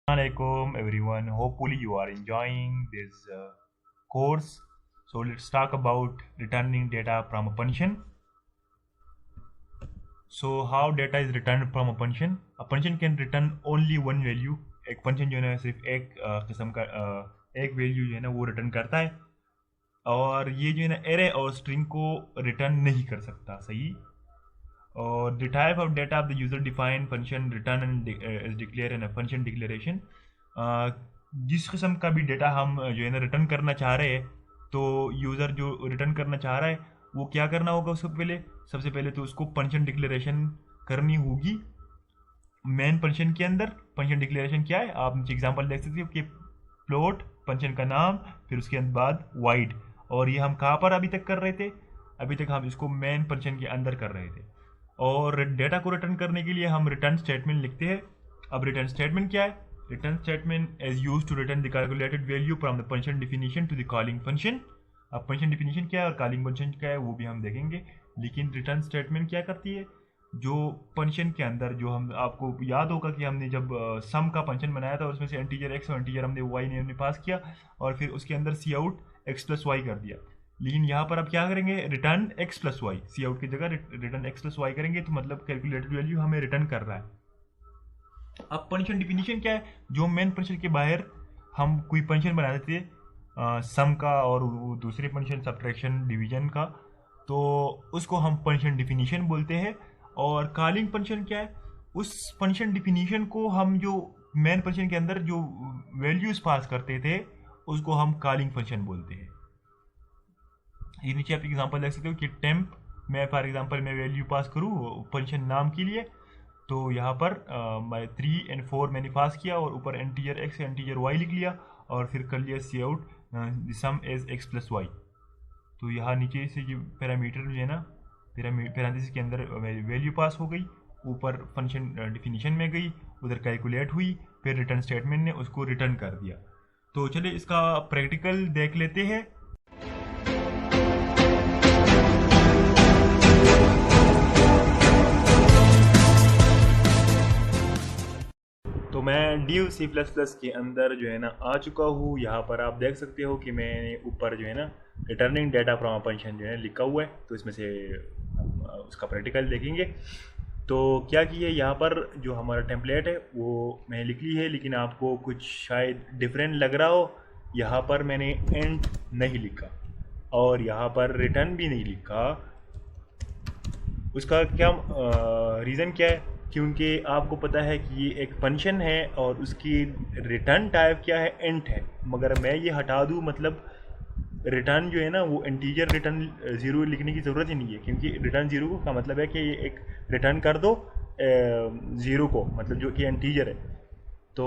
Assalamualaikum everyone. Hopefully you are enjoying this course. So let's talk about returning data from a function. So how data is returned from a function? A function can return only one value. एक function जो है ना सिर्फ एक किस्म का एक value जो है ना वो रिटर्न करता है और ये जो है ना एरे और स्ट्रिंग को रिटर्न नहीं कर सकता। सही। और the type of data of the user defined function return and is declare in a function declaration। जिस किस्म का भी डेटा हम जो है ना रिटर्न करना चाह रहे हैं तो यूज़र जो रिटर्न करना चाह रहा है वो क्या करना होगा। उसको पहले सबसे पहले तो उसको फंक्शन डिक्लेरेशन करनी होगी मेन फंक्शन के अंदर। फंक्शन डिक्लेरेशन क्या है, आप नीचे एग्जांपल देख सकते हो कि प्लॉट फंक्शन का नाम, फिर उसके बाद वाइड। और ये हम कहाँ पर अभी तक कर रहे थे, अभी तक हम इसको मेन फंक्शन के अंदर कर रहे थे। और डेटा को रिटर्न करने के लिए हम रिटर्न स्टेटमेंट लिखते हैं। अब रिटर्न स्टेटमेंट क्या है? Return statement is used to return the calculated value from the function definition to the calling function. अब फंक्शन डिफिनीशन क्या है और कॉलिंग फंक्शन क्या है वो भी हम देखेंगे। लेकिन रिटर्न स्टेटमेंट क्या करती है, जो फंक्शन के अंदर जो हम आपको याद होगा कि हमने जब सम का फंक्शन बनाया था उसमें से इंटीजर एक्स और इंटीजर हमने वाई ने पास किया और फिर उसके अंदर सी आउट एक्स प्लस वाई कर दिया। लेकिन यहाँ पर अब क्या करेंगे, रिटर्न एक्स प्लस वाई, सी आउट की जगह रिटर्न एक्स प्लस वाई करेंगे तो मतलब कैलकुलेटेड वैल्यू हमें रिटर्न कर रहा है। अब फंक्शन डिफिनीशन क्या है, जो मेन फंक्शन के बाहर हम कोई फंक्शन बना देते सम का और दूसरे फंक्शन सब्ट्रैक्शन डिवीजन का, तो उसको हम फंक्शन डिफिनीशन बोलते हैं। और कॉलिंग फंक्शन क्या है, उस फंक्शन डिफिनीशन को हम जो मेन फंक्शन के अंदर जो वैल्यूज पास करते थे उसको हम कॉलिंग फंक्शन बोलते हैं। ये नीचे आप एग्जांपल देख सकते हो कि टेम्प मैं फॉर एग्जांपल मैं वैल्यू पास करूँ फंक्शन नाम के लिए, तो यहाँ पर मैं 3 और 4 मैंने पास किया और ऊपर इंटीजर एक्स इंटीजर वाई लिख लिया और फिर कर लिया cout sum as x plus y. तो यहाँ नीचे से जो पैरामीटर जो है ना पैरेंथेसिस के अंदर वैल्यू पास हो गई, ऊपर फंक्शन डिफिनीशन में गई, उधर कैलकुलेट हुई, फिर रिटर्न स्टेटमेंट ने उसको रिटर्न कर दिया। तो चलिए इसका प्रैक्टिकल देख लेते हैं। तो मैं ड्यू सी प्लस प्लस के अंदर जो है ना आ चुका हूँ। यहाँ पर आप देख सकते हो कि मैंने ऊपर जो है ना रिटर्निंग डेटा फ्रॉम फंक्शन जो है लिखा हुआ है, तो इसमें से उसका प्रैक्टिकल देखेंगे। तो क्या किए, यहाँ पर जो हमारा टेम्पलेट है वो मैंने लिख ली है, लेकिन आपको कुछ शायद डिफरेंट लग रहा हो। यहाँ पर मैंने एंड नहीं लिखा और यहाँ पर रिटर्न भी नहीं लिखा। उसका क्या रीज़न क्या है, क्योंकि आपको पता है कि ये एक फंक्शन है और उसकी रिटर्न टाइप क्या है, इंट है। मगर मैं ये हटा दूँ मतलब रिटर्न जो है ना वो इंटीजर रिटर्न ज़ीरो लिखने की ज़रूरत ही नहीं है, क्योंकि रिटर्न ज़ीरो का मतलब है कि ये एक रिटर्न कर दो ज़ीरो को, मतलब जो कि इंटीजर है। तो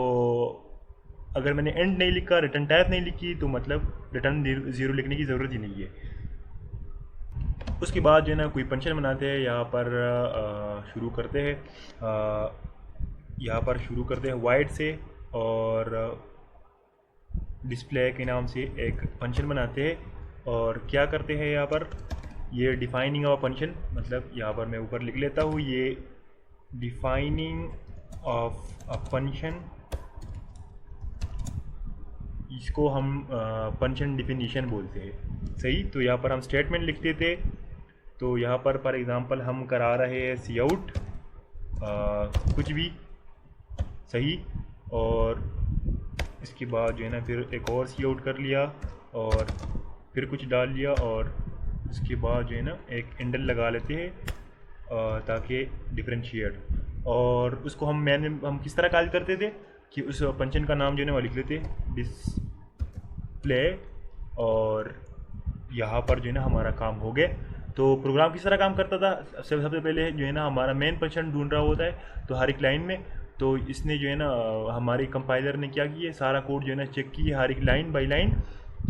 अगर मैंने एंड नहीं लिखा, रिटर्न टाइप नहीं लिखी, तो मतलब रिटर्न ज़ीरो लिखने की ज़रूरत ही नहीं है। उसके बाद जो है ना कोई फंक्शन बनाते हैं, यहाँ पर शुरू करते हैं यहाँ पर शुरू करते हैं वाइड से और डिस्प्ले के नाम से एक फंक्शन बनाते हैं। और क्या करते हैं यहाँ पर, ये डिफाइनिंग ऑफ फंक्शन, मतलब यहाँ पर मैं ऊपर लिख लेता हूँ ये डिफाइनिंग ऑफ अ फंक्शन, इसको हम फंक्शन डिफिनीशन बोलते हैं। सही। तो यहाँ पर हम स्टेटमेंट लिखते थे, तो यहाँ पर फॉर एग्ज़ाम्पल हम करा रहे हैं सी आउट कुछ भी। सही। और इसके बाद जो है ना फिर एक और सी आउट कर लिया और फिर कुछ डाल लिया और उसके बाद जो है ना एक एंडल लगा लेते हैं ताकि डिफरेंशिएट। और उसको हम किस तरह कॉल करते थे कि उस फंक्शन का नाम जो है ना वो लिख लेते डिस्प्ले, और यहाँ पर जो है ना हमारा काम हो गया। तो प्रोग्राम किस तरह काम करता था, सबसे पहले जो है ना हमारा मेन फंक्शन ढूंढ रहा होता है तो हर एक लाइन में, तो इसने जो है ना हमारी कंपाइलर ने क्या किया, सारा कोड जो है ना चेक किया हर एक लाइन बाय लाइन,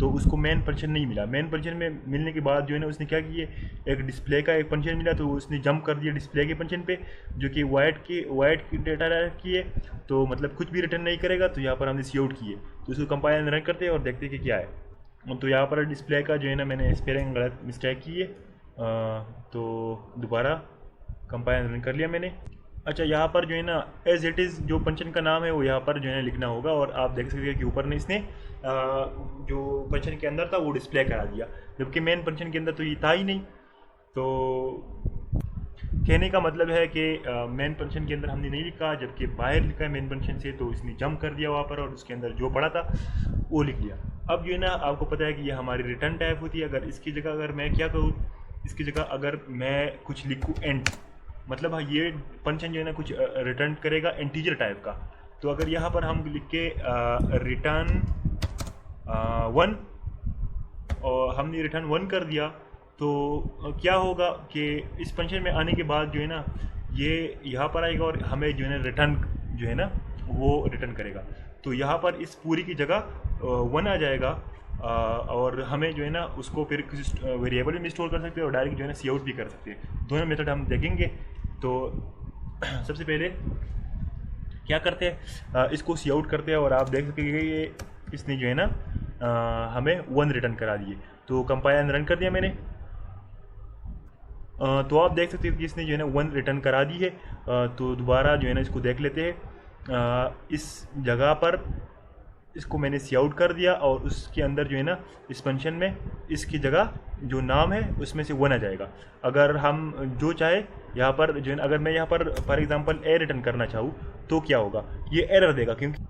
तो उसको मेन फंक्शन नहीं मिला। मेन फंक्शन में मिलने के बाद जो है ना उसने क्या किया, एक डिस्प्ले का एक फंक्शन मिला तो उसने जंप कर दिया डिस्प्ले के फंक्शन पे, जो कि वाइड की डेटा की है, तो मतलब कुछ भी रिटर्न नहीं करेगा। तो यहाँ पर हमने सी आउट किए, तो उसको कंपाइलर रन करते हैं और देखते हैं कि क्या है। तो यहाँ पर डिस्प्ले का जो है ना मैंने स्पेलिंग गलत मिस्टेक की है, तो दोबारा कंपाइलर रन कर लिया मैंने। अच्छा, यहाँ पर जो है ना एज इट इज़ जो फंक्शन का नाम है वो यहाँ पर जो है लिखना होगा, और आप देख सकते हैं कि ऊपर ने इसने जो फंक्शन के अंदर था वो डिस्प्ले करा दिया, जबकि मेन फंक्शन के अंदर तो ये था ही नहीं। तो कहने का मतलब है कि मेन फंक्शन के अंदर हमने नहीं लिखा, जबकि बाहर लिखा है मेन फंक्शन से, तो इसने जंप कर दिया वहाँ पर और उसके अंदर जो पड़ा था वो लिख लिया। अब जो है ना आपको पता है कि ये हमारी रिटर्न टाइप होती है। अगर इसकी जगह अगर मैं क्या करूँ, इसकी जगह अगर मैं कुछ लिखूँ एंड, मतलब हाँ ये फंक्शन जो है ना कुछ रिटर्न करेगा इंटीजर टाइप का। तो अगर यहाँ पर हम लिख के रिटर्न 1, और हमने रिटर्न 1 कर दिया, तो क्या होगा कि इस फंक्शन में आने के बाद जो है ना ये यहाँ पर आएगा और हमें जो है ना रिटर्न जो है ना वो रिटर्न करेगा। तो यहाँ पर इस पूरी की जगह 1 आ जाएगा, और हमें जो है ना उसको फिर किसी वेरिएबल में स्टोर कर सकते हैं और डायरेक्ट जो है ना सी आउट भी कर सकते हैं। दोनों मेथड हम देखेंगे। तो सबसे पहले क्या करते हैं, इसको सी आउट करते हैं, और आप देख सकेंगे ये इसने जो है ना हमें 1 रिटर्न करा दिए। तो कंपाइल रन कर दिया मैंने, तो आप देख सकते हो कि इसने जो है ना 1 रिटर्न करा दी है। तो दोबारा जो है ना इसको देख लेते हैं। इस जगह पर इसको मैंने सी आउट कर दिया, और उसके अंदर जो है ना इस फंक्शन में इसकी जगह जो नाम है उसमें से 1 आ जाएगा। अगर हम जो चाहे यहाँ पर जो है ना, अगर मैं यहाँ पर फॉर एग्जांपल ए रिटर्न करना चाहूँ तो क्या होगा, ये एरर देगा क्योंकि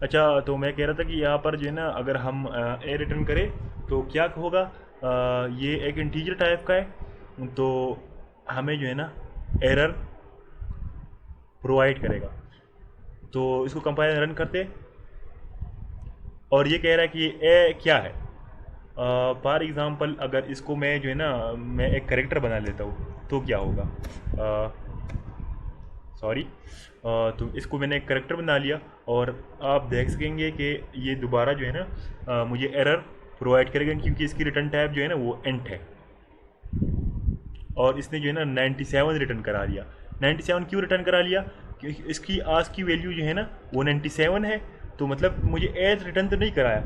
अच्छा, तो मैं कह रहा था कि यहाँ पर जो है ना अगर हम ए रिटर्न करें तो क्या होगा, ये एक इंटीजर टाइप का है, तो हमें जो है ना एरर प्रोवाइड करेगा। तो इसको कंपाइल रन करते, और ये कह रहा है कि ए क्या है। फॉर एग्ज़ाम्पल अगर इसको मैं जो है ना मैं एक करेक्टर बना लेता हूँ तो क्या होगा, सॉरी, तो इसको मैंने एक करेक्टर बना लिया, और आप देख सकेंगे कि ये दोबारा जो है ना मुझे एरर प्रोवाइड करेगा क्योंकि इसकी रिटर्न टाइप जो है ना वो एंट है, और इसने जो है ना 97 रिटर्न करा दिया। 97 क्यों रिटर्न करा लिया, क्योंकि इसकी आज की वैल्यू जो है ना वो 97 है। तो मतलब मुझे एज रिटर्न तो नहीं कराया,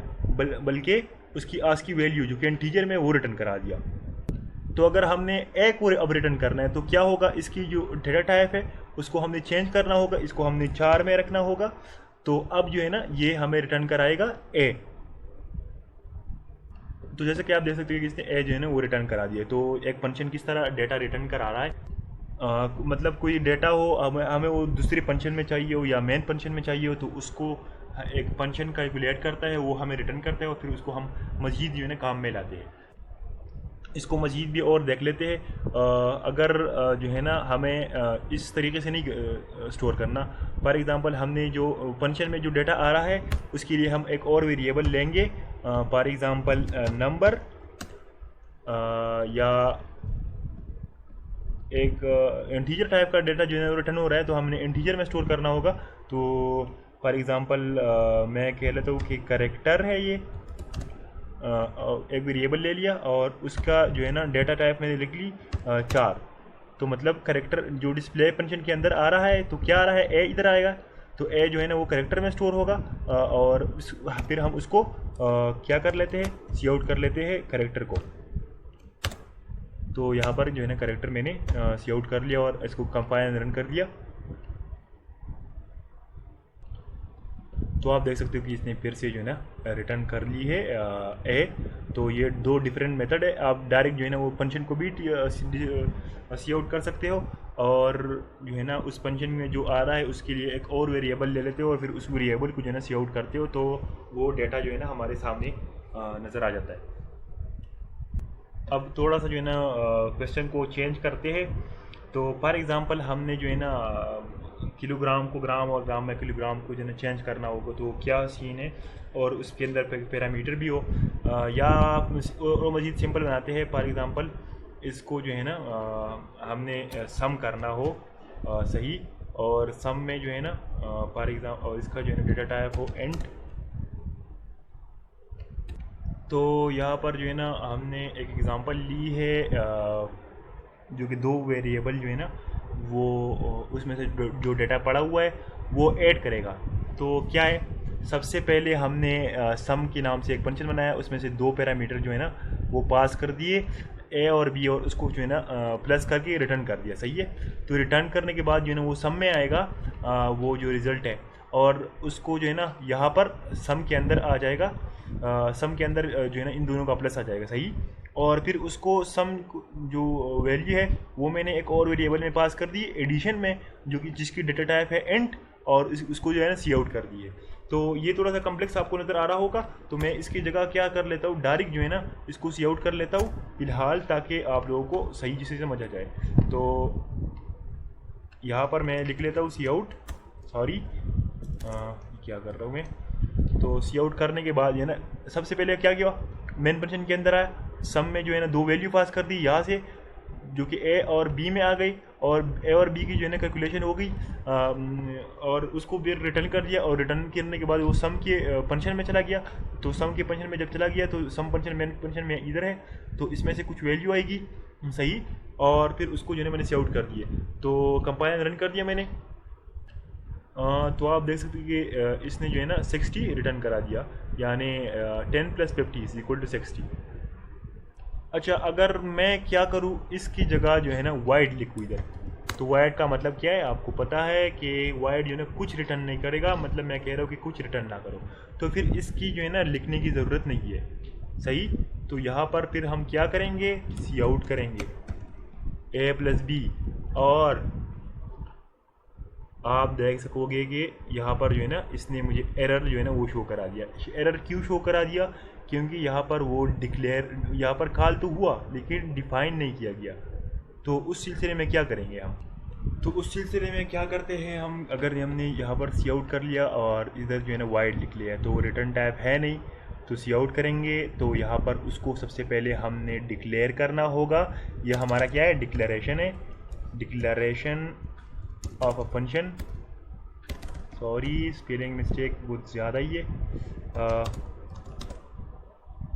बल्कि उसकी आज की वैल्यू जो कि इंटीजर में वो रिटर्न करा दिया। तो अगर हमने ए को अब रिटर्न करना है तो क्या होगा, इसकी जो डेटा टाइप है उसको हमने चेंज करना होगा, इसको हमने 4 में रखना होगा। तो अब जो है ना ये हमें रिटर्न कराएगा ए। तो जैसे कि आप देख सकते हैं कि इसने ए जो है ना वो रिटर्न करा दिया। तो एक फंक्शन किस तरह डेटा रिटर्न करा रहा है, मतलब कोई डेटा हो हमें वो दूसरे फंक्शन में चाहिए हो या मेन फंक्शन में चाहिए हो, तो उसको एक फंक्शन कैलकुलेट करता है, वो हमें रिटर्न करता है, और फिर उसको हम मज़ीद जो है ना काम में लाते हैं। इसको मज़ीद भी और देख लेते हैं। अगर जो है ना हमें इस तरीके से नहीं स्टोर करना, फॉर एग्ज़ाम्पल हमने जो फंक्शन में जो डेटा आ रहा है उसके लिए हम एक और वेरिएबल लेंगे, फॉर एग्ज़ाम्पल नंबर, या एक इंटीजर टाइप का डेटा जो है रिटर्न हो रहा है तो हमने इंटीजर में स्टोर करना होगा। तो फॉर एग्ज़ाम्पल मैं कह लेता हूँ कि करेक्टर है ये, एक वेरिएबल ले लिया और उसका जो है ना डेटा टाइप मैंने लिख ली 4। तो मतलब करेक्टर जो डिस्प्ले फंक्शन के अंदर आ रहा है तो क्या आ रहा है, ए इधर आएगा, तो ए जो है ना वो करेक्टर में स्टोर होगा, और फिर हम उसको क्या कर लेते हैं, सी आउट कर लेते हैं करेक्टर को। तो यहाँ पर जो है ना करेक्टर मैंने सी आउट कर लिया और इसको कंपाइल रन कर दिया। तो आप देख सकते हो कि इसने फिर से जो है ना रिटर्न कर ली है ए। तो ये 2 डिफरेंट मेथड है, आप डायरेक्ट जो है ना वो फंक्शन को भी सी आउट कर सकते हो, और जो है ना उस फंक्शन में जो आ रहा है उसके लिए एक और वेरिएबल ले लेते हो और फिर उस वेरिएबल को जो है ना सी आउट करते हो, तो वो डेटा जो है ना हमारे सामने नज़र आ जाता है। अब थोड़ा सा जो है ना क्वेश्चन को चेंज करते हैं। तो फॉर एग्ज़ाम्पल हमने जो है ना किलोग्राम को ग्राम और ग्राम में किलोग्राम को जो है ना चेंज करना होगा, तो क्या सीन है, और उसके अंदर पैरामीटर भी हो, या और मज़ीद सिंपल बनाते हैं। फॉर एग्ज़ाम्पल इसको जो है ना हमने सम करना हो सही, और सम में जो है ना फॉर एग्ज़ाम्पल और इसका जो है ना डेटा टाइप हो एंट। तो यहाँ पर जो है ना हमने एक एग्ज़ाम्पल ली है जो कि 2 वेरिएबल जो है ना वो उसमें से जो डेटा पड़ा हुआ है वो ऐड करेगा। तो क्या है, सबसे पहले हमने सम के नाम से एक फंक्शन बनाया, उसमें से 2 पैरामीटर जो है ना वो पास कर दिए। ए और बी और उसको जो है ना प्लस करके रिटर्न कर दिया, सही है। तो रिटर्न करने के बाद जो है ना वो सम में आएगा वो जो रिज़ल्ट है, और उसको जो है ना यहाँ पर सम के अंदर आ जाएगा, सम के अंदर जो है ना इन दोनों का प्लस आ जाएगा, सही। और फिर उसको सम जो वैल्यू है वो मैंने एक और वेरिएबल में पास कर दी एडिशन में, जो कि जिसकी डेटा टाइप है इंट, और उसको जो है ना सी आउट कर दिए। तो ये थोड़ा सा कम्प्लेक्स आपको नज़र आ रहा होगा, तो मैं इसकी जगह क्या कर लेता हूँ, डायरेक्ट जो है ना इसको सी आउट कर लेता हूँ फिलहाल, ताकि आप लोगों को सही से समझ आ जाए। तो यहाँ पर मैं लिख लेता हूँ सी आउट, सॉरी क्या कर रहा हूँ मैं। तो सी आउट करने के बाद है ना सबसे पहले क्या किया, मेन फंक्शन के अंदर आया, सम में जो है ना दो वैल्यू पास कर दी यहाँ से, जो कि ए और बी में आ गई, और ए और बी की जो है ना कैलकुलेशन हो गई, और उसको फिर रिटर्न कर दिया, और रिटर्न करने के बाद वो सम के फंक्शन में चला गया। तो सम के फंक्शन में जब चला गया तो सम फंक्शन मेन फंक्शन में इधर है, तो इसमें से कुछ वैल्यू आएगी, सही। और फिर उसको जो है ना मैंने से आउट कर दिए, तो कंपाइल रन कर दिया मैंने। तो आप देख सकते हैं कि इसने जो है ना 60 रिटर्न करा दिया, यानी 10 + 50 = 60। अच्छा, अगर मैं क्या करूँ, इसकी जगह जो है ना वाइड लिखूँ इधर, तो वाइड का मतलब क्या है आपको पता है कि वाइड जो है ना कुछ रिटर्न नहीं करेगा, मतलब मैं कह रहा हूँ कि कुछ रिटर्न ना करो, तो फिर इसकी जो है ना लिखने की ज़रूरत नहीं है, सही। तो यहाँ पर फिर हम क्या करेंगे, सी आउट करेंगे a + b, और आप देख सकोगे कि यहाँ पर जो है ना इसने मुझे एरर जो है ना वो शो करा दिया। एरर क्यों शो करा दिया, क्योंकि यहाँ पर वो डिक्लेयर यहाँ पर कॉल तो हुआ लेकिन डिफाइन नहीं किया गया। तो उस सिलसिले में क्या करेंगे हम, तो उस सिलसिले में क्या करते हैं हम, अगर हमने यहाँ पर सी आउट कर लिया और इधर जो है ना वाइड लिख लिया, तो रिटर्न टाइप है नहीं, तो सी आउट करेंगे, तो यहाँ पर उसको सबसे पहले हमने डिक्लेयर करना होगा। यह हमारा क्या है, डिक्लेरेशन है, declaration of a function, sorry spelling mistake बहुत ज़्यादा ही है,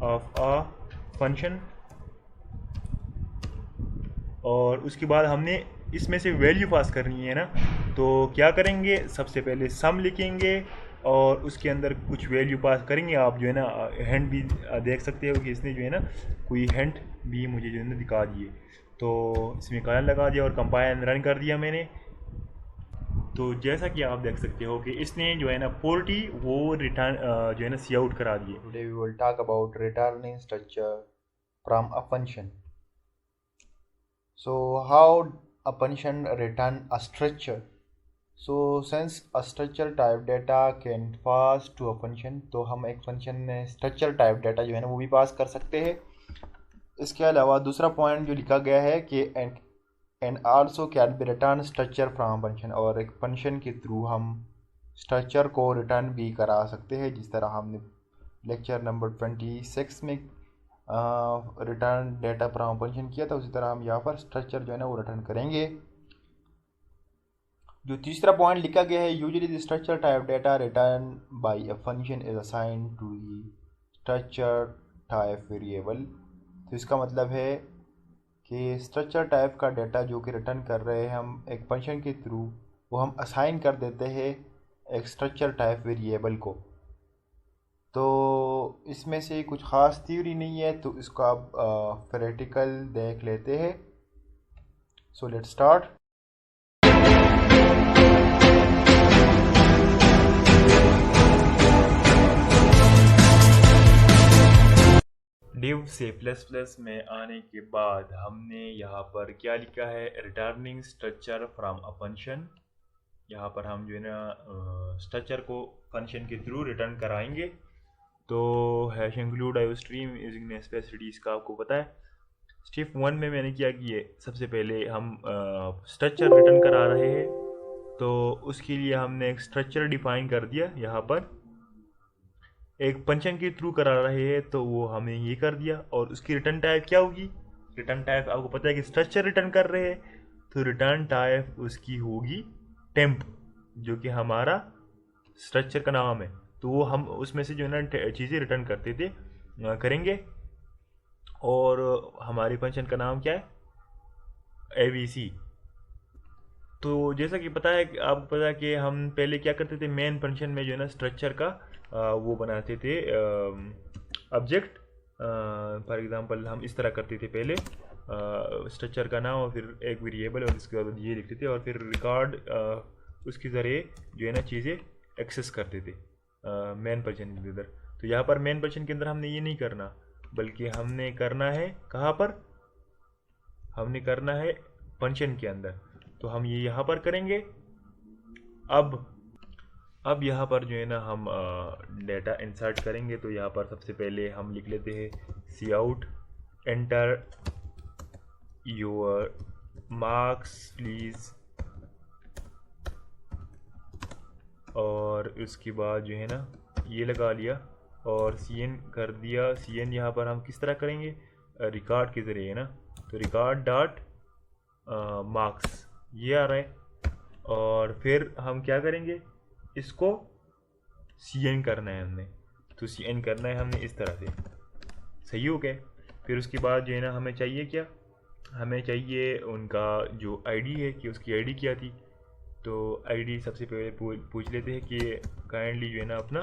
ऑफ अ फंक्शन। और उसके बाद हमने इसमें से वैल्यू पास करनी है ना, तो क्या करेंगे, सबसे पहले सम लिखेंगे और उसके अंदर कुछ वैल्यू पास करेंगे। आप जो है ना हैंड भी देख सकते हो कि इसने जो है ना कोई हैंड भी मुझे जो है ना दिखा दिए, तो इसमें कॉलन लगा दिया और कंपाइल रन कर दिया मैंने। तो जैसा कि आप देख सकते हो कि इसने जो है ना 40 वो रिटर्न जो है ना सी आउट करा दिए। Today we will talk about returning structure from a function. So how a function return a structure? So since a structure type data can pass to a function, तो हम एक फंक्शन में structure type data जो है ना वो भी पास कर सकते हैं। इसके अलावा दूसरा पॉइंट जो लिखा गया है कि and also can be return structure from function, और एक फंक्शन के थ्रू हम स्ट्रक्चर को रिटर्न भी करा सकते हैं, जिस तरह हमने लेक्चर नंबर 26 में रिटर्न डेटा फ्रॉम फंक्शन किया था, उसी तरह हम यहाँ पर स्ट्रक्चर जो है ना वो रिटर्न करेंगे। जो तीसरा पॉइंट लिखा गया है, usually the structure type data return by a function is assigned to the structure type variable. तो इसका मतलब है कि स्ट्रक्चर टाइप का डेटा जो कि रिटर्न कर रहे हैं हम एक फंक्शन के थ्रू, वो हम असाइन कर देते हैं एक स्ट्रक्चर टाइप वेरिएबल को। तो इसमें से कुछ ख़ास थ्योरी नहीं है, तो इसको आप प्रैक्टिकल देख लेते हैं। So let's start. डिव से प्लस प्लस में आने के बाद हमने यहाँ पर क्या लिखा है, returning structure from a function. यहाँ पर हम जो है ना स्ट्रक्चर को फंक्शन के थ्रू रिटर्न कराएंगे। तो हैश इंक्लूड आयो स्ट्रीम यूजिंग नेस्पेसिटी, इसका आपको पता है। स्टेप 1 में मैंने क्या किया, सबसे पहले हम स्ट्रक्चर रिटर्न करा रहे हैं, तो उसके लिए हमने एक स्ट्रक्चर डिफाइन कर दिया। यहाँ पर एक फंक्शन के थ्रू करा रहे हैं, तो वो हमने ये कर दिया। और उसकी रिटर्न टाइप क्या होगी, रिटर्न टाइप आपको पता है कि स्ट्रक्चर रिटर्न कर रहे हैं, तो रिटर्न टाइप उसकी होगी टेम्प, जो कि हमारा स्ट्रक्चर का नाम है। तो वो हम उसमें से जो है ना चीज़ें रिटर्न करते थे करेंगे। और हमारे फंक्शन का नाम क्या है, ABC। तो जैसा कि पता है, आपको पता है कि हम पहले क्या करते थे, मेन फंक्शन में जो है ना स्ट्रक्चर का वो बनाते थे ऑब्जेक्ट, फॉर एग्जांपल हम इस तरह करते थे पहले, स्ट्रक्चर का नाम और फिर एक वेरिएबल और इसके बाद ये लिखते थे और फिर रिकॉर्ड उसके ज़रिए जो है ना चीज़ें एक्सेस करते थे मेन फंक्शन के अंदर। तो यहाँ पर मेन फंक्शन के अंदर हमने ये नहीं करना, बल्कि हमने करना है कहाँ पर, हमने करना है फंक्शन के अंदर। तो हम ये यहाँ पर करेंगे। अब यहाँ पर जो है ना हम डेटा इंसर्ट करेंगे। तो यहाँ पर सबसे पहले हम लिख लेते हैं cout enter your marks please, और उसके बाद जो है ना ये लगा लिया और सी एन कर दिया। सी एन यहाँ पर हम किस तरह करेंगे, रिकॉर्ड के ज़रिए है ना। तो रिकॉर्ड डॉट मार्क्स ये आ रहा है, और फिर हम क्या करेंगे, इसको सी एन करना है हमने। तो सी एन करना है हमने इस तरह से, सही हो गया। फिर उसके बाद जो है ना हमें चाहिए क्या, हमें चाहिए उनका जो आईडी है कि उसकी आईडी क्या थी। तो आईडी सबसे पहले पूछ लेते हैं कि काइंडली जो है ना अपना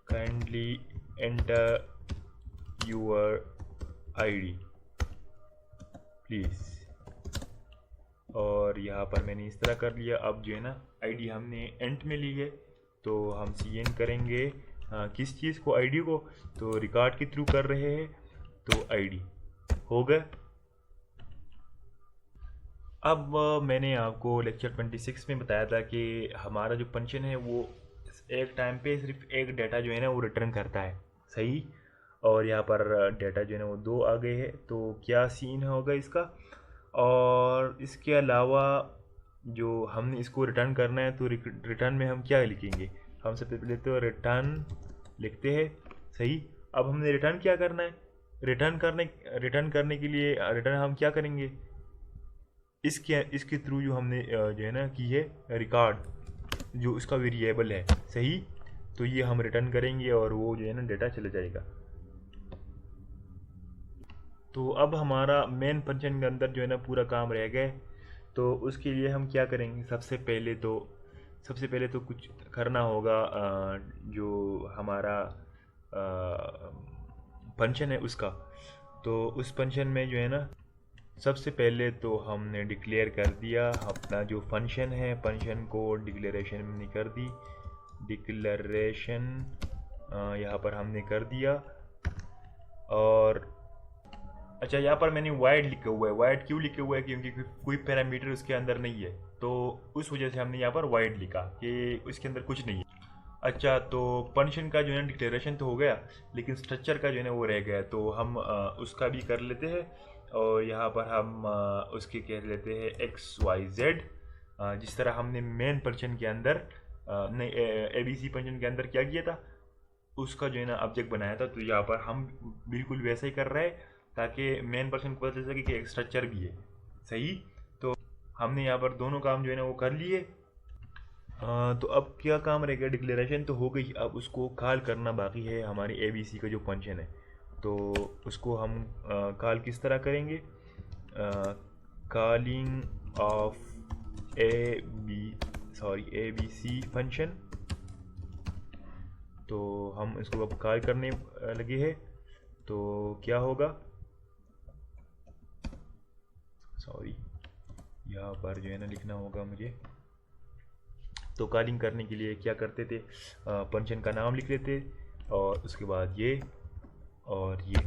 kindly enter your ID please, और यहाँ पर मैंने इस तरह कर लिया। अब जो है ना आईडी हमने एंट में ली है, तो हम सी एन करेंगे किस चीज़ को, आईडी को। तो रिकॉर्ड के थ्रू कर रहे हैं, तो आईडी हो गया। अब मैंने आपको लेक्चर 26 में बताया था कि हमारा जो फंक्शन है वो एक टाइम पे सिर्फ एक डाटा जो है ना वो रिटर्न करता है, सही। और यहाँ पर डाटा जो है ना वो 2 आ गए हैं। तो क्या सीन होगा इसका, और इसके अलावा जो हमने इसको रिटर्न करना है, तो रिटर्न में हम क्या लिखेंगे, हम सबसे पहले तो रिटर्न लिखते हैं, सही। अब हमने रिटर्न क्या करना है, रिटर्न करने के लिए रिटर्न हम क्या करेंगे, इसके थ्रू जो हमने जो है ना की है रिकॉर्ड, जो उसका वेरिएबल है, सही। तो ये हम रिटर्न करेंगे और वो जो है ना डेटा चला जाएगा। तो अब हमारा मेन फंक्शन के अंदर जो है ना पूरा काम रह गया। तो उसके लिए हम क्या करेंगे, सबसे पहले तो कुछ करना होगा, जो हमारा फंक्शन है उसका। तो उस फंक्शन में जो है ना सबसे पहले तो हमने डिक्लेयर कर दिया अपना जो फंक्शन है, फंक्शन को डिक्लेरेशन में कर दी, डिक्लेरेशन यहाँ पर हमने कर दिया। और अच्छा, यहाँ पर मैंने वाइड लिखा हुआ है। वाइड क्यों लिखा हुआ है, क्योंकि कोई पैरामीटर उसके अंदर नहीं है, तो उस वजह से हमने यहाँ पर वाइड लिखा कि उसके अंदर कुछ नहीं है। अच्छा, तो फंक्शन का जो है डिक्लेरेशन तो हो गया, लेकिन स्ट्रक्चर का जो है ना वो रह गया। तो हम उसका भी कर लेते हैं, और यहाँ पर हम उसके कह लेते हैं XYZ। जिस तरह हमने मेन फंक्शन के अंदर नहीं, ABC फंक्शन के अंदर क्या किया था, उसका जो है ना ऑब्जेक्ट बनाया था। तो यहाँ पर हम बिल्कुल वैसा ही कर रहे हैं, ताकि मेन फंक्शन को पता चल सके कि एक स्ट्रक्चर भी है, सही। तो हमने यहाँ पर दोनों काम जो है ना वो कर लिए। तो अब क्या काम रह गया, डिक्लेरेशन तो हो गई, अब उसको कॉल करना बाकी है हमारी ABC का जो फंक्शन है। तो उसको हम कॉल किस तरह करेंगे, कॉलिंग ऑफ ABC फंक्शन। तो हम इसको अब कॉल करने लगे हैं। तो क्या होगा, यहाँ पर जो है ना लिखना होगा मुझे। तो कॉलिंग करने के लिए क्या करते थे, फंक्शन का नाम लिख लेते और उसके बाद ये और ये।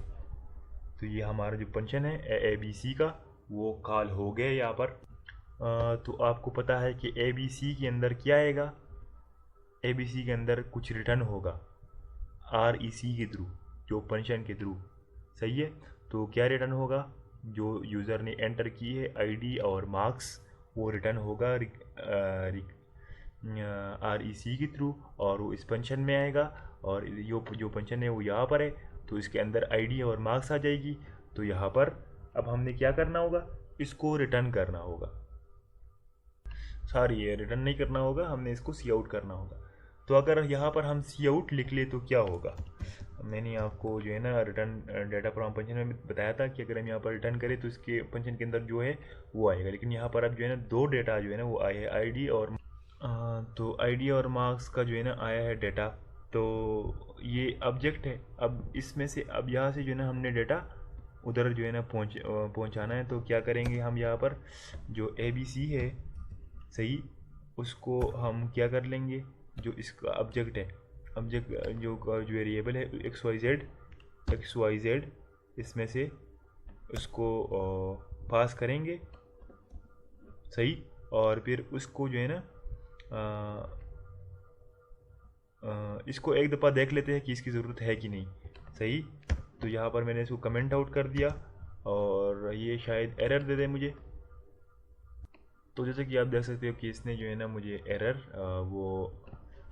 तो ये हमारा जो फंक्शन है ABC का वो कॉल हो गया यहाँ पर। तो आपको पता है कि ABC के अंदर क्या आएगा, ABC के अंदर कुछ रिटर्न होगा REC के थ्रू, जो फंक्शन के थ्रू, सही है। तो क्या रिटर्न होगा, जो यूज़र ने एंटर की है आईडी और मार्क्स, वो रिटर्न होगा REC के थ्रू, और वो इस फंक्शन में आएगा। और जो फंक्शन है वो यहाँ पर है, तो इसके अंदर आईडी और मार्क्स आ जाएगी। तो यहाँ पर अब हमने क्या करना होगा, इसको रिटर्न करना होगा। सॉरी, ये रिटर्न नहीं करना होगा, हमने इसको सी आउट करना होगा। तो अगर यहाँ पर हम सी आउट लिख ले तो क्या होगा, मैंने आपको जो है ना रिटर्न डाटा फ्रॉम फंक्शन में बताया था कि अगर हम यहाँ पर रिटर्न करें तो इसके फंक्शन के अंदर जो है वो आएगा। लेकिन यहाँ पर अब जो है ना 2 डेटा जो है ना वो आए हैं, आईडी और तो आईडी और मार्क्स का जो है ना आया है डेटा। तो ये ऑब्जेक्ट है। अब इसमें से अब यहाँ से जो है ना हमने डेटा उधर जो है ना पहुँचाना है। तो क्या करेंगे हम यहाँ पर जो ABC है, सही, उसको हम क्या कर लेंगे, जो इसका ऑब्जेक्ट है, ऑब्जेक्ट जो वेरिएबल है XYZ, इसमें से उसको पास करेंगे, सही। और फिर उसको जो है ना इसको एक दफ़ा देख लेते हैं कि इसकी ज़रूरत है कि नहीं, सही। तो यहाँ पर मैंने इसको कमेंट आउट कर दिया और ये शायद एरर दे दे मुझे। तो जैसे कि आप देख सकते हो कि इसने जो है ना मुझे एरर वो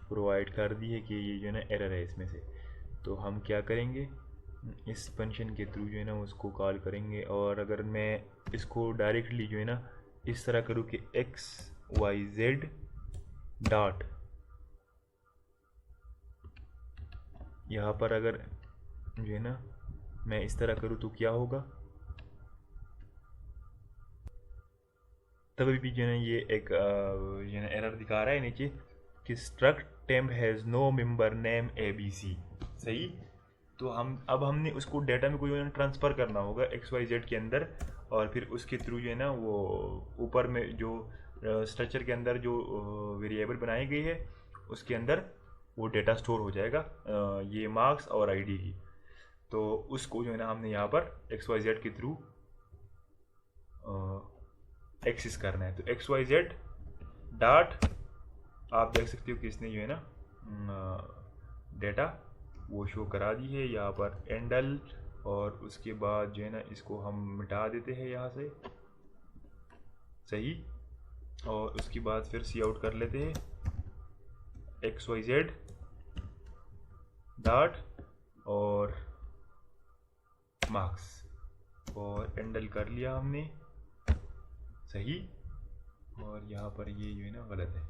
प्रोवाइड कर दी है कि ये जो है ना एरर है इसमें से। तो हम क्या करेंगे, इस फंक्शन के थ्रू जो है ना उसको कॉल करेंगे। और अगर मैं इसको डायरेक्टली जो है ना इस तरह करूँ कि XYZ डॉट, यहाँ पर अगर जो है ना मैं इस तरह करूँ तो क्या होगा, तभी भी जो है ना ये एक जो है ना एरर दिखा रहा है नीचे कि struct temp has no member name ABC, सही। तो अब हमने उसको डेटा में कोई ट्रांसफ़र करना होगा XYZ के अंदर, और फिर उसके थ्रू जो है ना वो ऊपर में जो स्ट्रक्चर के अंदर जो वेरिएबल बनाई गई है उसके अंदर वो डेटा स्टोर हो जाएगा, ये मार्क्स और ID की। तो उसको जो है ना हमने यहाँ पर XYZ के थ्रू एक्सेस करना है। तो XYZ डॉट, आप देख सकते हो कि इसने जो है ना डेटा वो शो करा दी है यहाँ पर एंडल। और उसके बाद जो है ना इसको हम मिटा देते हैं यहाँ से, सही। और उसके बाद फिर सी आउट कर लेते हैं XYZ डॉट और मार्क्स, और एंडल कर लिया हमने, सही। और यहाँ पर ये जो है ना गलत है।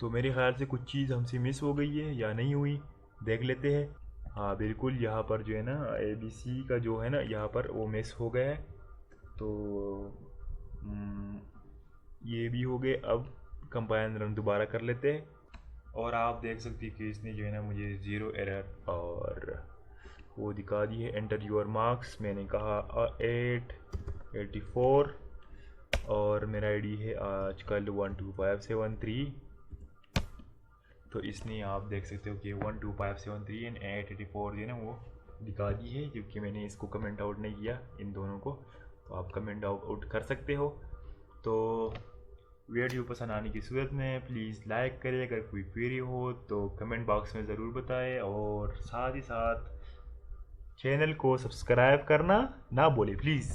तो मेरे ख्याल से कुछ चीज़ हमसे मिस हो गई है या नहीं हुई, देख लेते हैं। हाँ बिल्कुल, यहाँ पर जो है ना ABC का जो है ना यहाँ पर वो मिस हो गया है। तो ये भी हो गए। अब कंपाइल रन दोबारा कर लेते हैं और आप देख सकते हैं कि इसने जो है ना मुझे 0 एरर और वो दिखा दी है। एंटर योर मार्क्स, मैंने कहा 884 और मेरा ID है आजकल 12573। तो इसने आप देख सकते हो कि 12573 एंड 884 जो है ना वो दिखा दी है, क्योंकि मैंने इसको कमेंट आउट नहीं किया इन दोनों को। तो आप कमेंट आउट कर सकते हो। तो वीडियो पसंद आने की सूरत में प्लीज़ लाइक करें, अगर कोई क्वेरी हो तो कमेंट बॉक्स में ज़रूर बताएं, और साथ ही साथ चैनल को सब्सक्राइब करना ना भूलें प्लीज़।